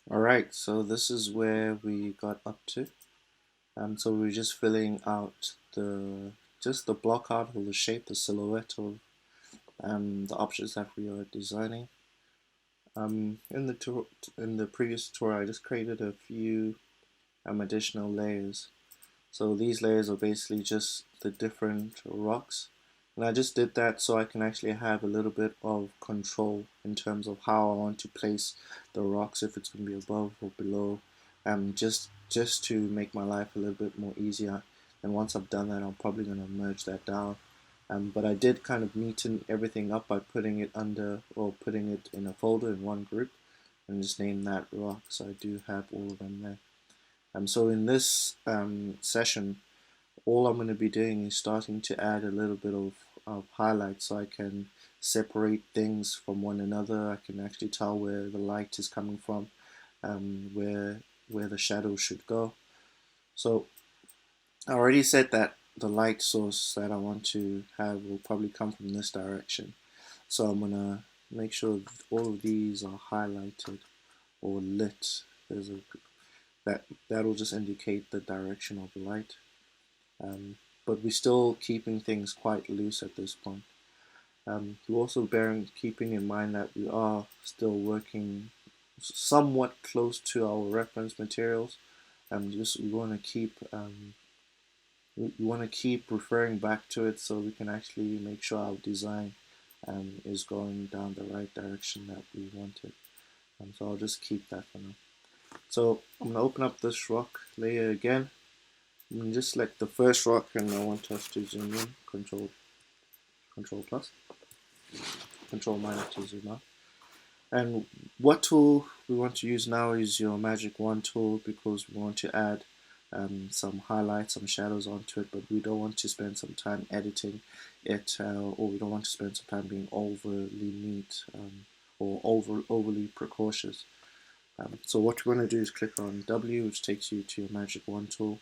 Alright, so this is where we got up to. So we are just filling out the block out or the shape, the silhouette of the objects that we are designing. In the previous tutorial, I just created a few additional layers. So these layers are basically just the different rocks. And I just did that so I can actually have a little bit of control in terms of how I want to place the rocks, if it's going to be above or below, just to make my life a little bit more easier. And once I've done that, I'm probably going to merge that down. But I did kind of neaten everything up by putting it under, or putting it in a folder in one group, and just name that rock. So I do have all of them there. So in this session, all I'm going to be doing is starting to add a little bit of highlight so I can separate things from one another. I can actually tell where the light is coming from, where the shadow should go. So I already said that the light source that I want to have will probably come from this direction. So I'm going to make sure all of these are highlighted or lit. That'll just indicate the direction of the light. But we're still keeping things quite loose at this point. We're also keeping in mind that we are still working somewhat close to our reference materials. We want to keep referring back to it so we can actually make sure our design is going down the right direction that we wanted. So I'll just keep that for now. So I'm going to open up this rock layer again. I'm going to just select the first rock, and I want us to zoom in. Control plus, Control minus to zoom out. And what tool we want to use now is your magic wand tool, because we want to add some highlights, some shadows onto it, but we don't want to spend some time editing it, or we don't want to spend some time being overly neat or overly precautious. So what we're going to do is click on W, which takes you to your magic wand tool.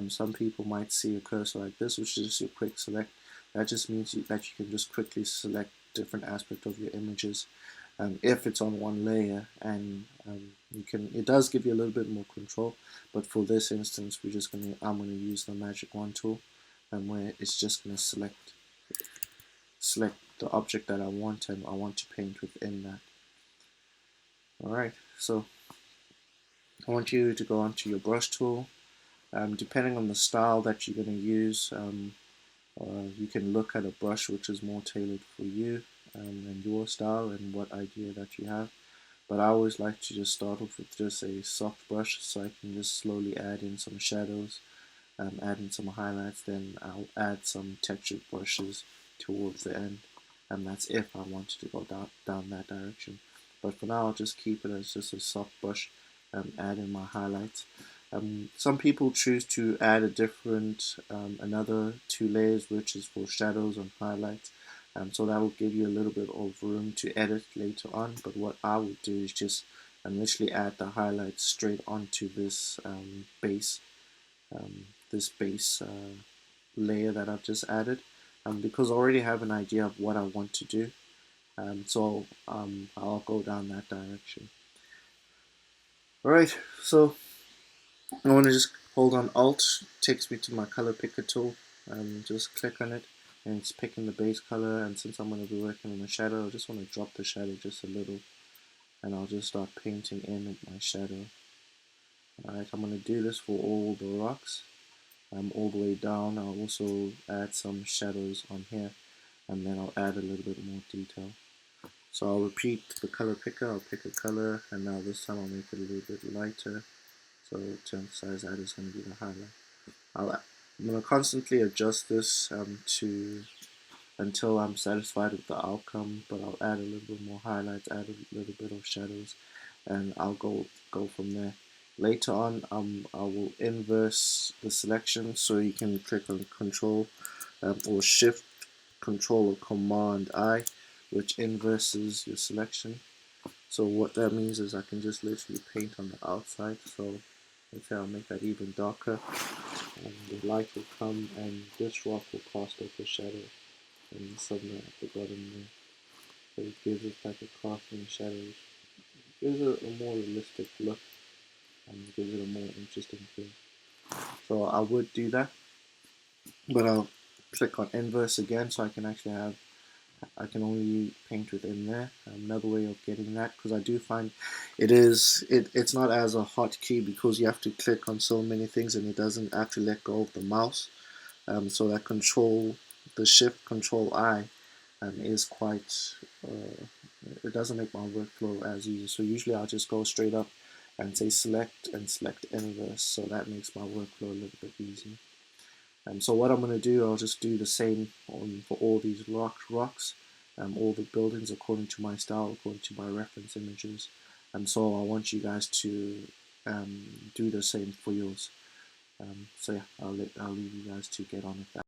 Some people might see a cursor like this, which is just your quick select. That just means that you can just quickly select different aspects of your images if it's on one layer, and it does give you a little bit more control. But for this instance, I'm gonna use the magic wand tool, where it's just gonna select the object that I want, and I want to paint within that. Alright, so I want you to go onto your brush tool. Depending on the style that you're going to use, you can look at a brush which is more tailored for you and your style and what idea that you have. But I always like to just start off with just a soft brush, so I can just slowly add in some shadows, add in some highlights, then I'll add some textured brushes towards the end. And that's if I wanted to go down that direction. But for now, I'll just keep it as just a soft brush, add in my highlights. Some people choose to add another 2 layers, which is for shadows and highlights. So that will give you a little bit of room to edit later on. But what I would do is just initially add the highlights straight onto this base layer that I've just added, because I already have an idea of what I want to do. So I'll go down that direction. Alright, so I want to just hold on Alt, takes me to my color picker tool, just click on it, and it's picking the base color. And since I'm going to be working on the shadow, I just want to drop the shadow just a little, and I'll just start painting in my shadow. Alright, I'm going to do this for all the rocks, all the way down. I'll also add some shadows on here, and then I'll add a little bit more detail. So I'll repeat the color picker. I'll pick a color, and now this time I'll make it a little bit lighter. So to emphasize that is going to be the highlight. I'm going to constantly adjust this until I'm satisfied with the outcome, but I'll add a little bit more highlights, add a little bit of shadows, and I'll go from there. Later on, I will inverse the selection, so you can click on Control or Shift, Control or Command I, which inverses your selection. So what that means is I can just literally paint on the outside. So let's say I'll make that even darker, and the light will come, and this rock will cast off a shadow, and somewhere at the bottom there. So it gives us like a casting shadows gives it a more realistic look and gives it a more interesting feel. So I would do that, but I'll click on inverse again so I can actually have, I can only paint within there. Another way of getting that, because I do find it's not as a hotkey because you have to click on so many things and it doesn't actually let go of the mouse. So that the shift control I is quite, it doesn't make my workflow as easy. So usually I'll just go straight up and say select and select inverse. So that makes my workflow a little bit easier. So what I'm going to do, I'll just do the same for all these rocks, all the buildings according to my style, according to my reference images. So I want you guys to do the same for yours. So yeah, I'll leave you guys to get on with that.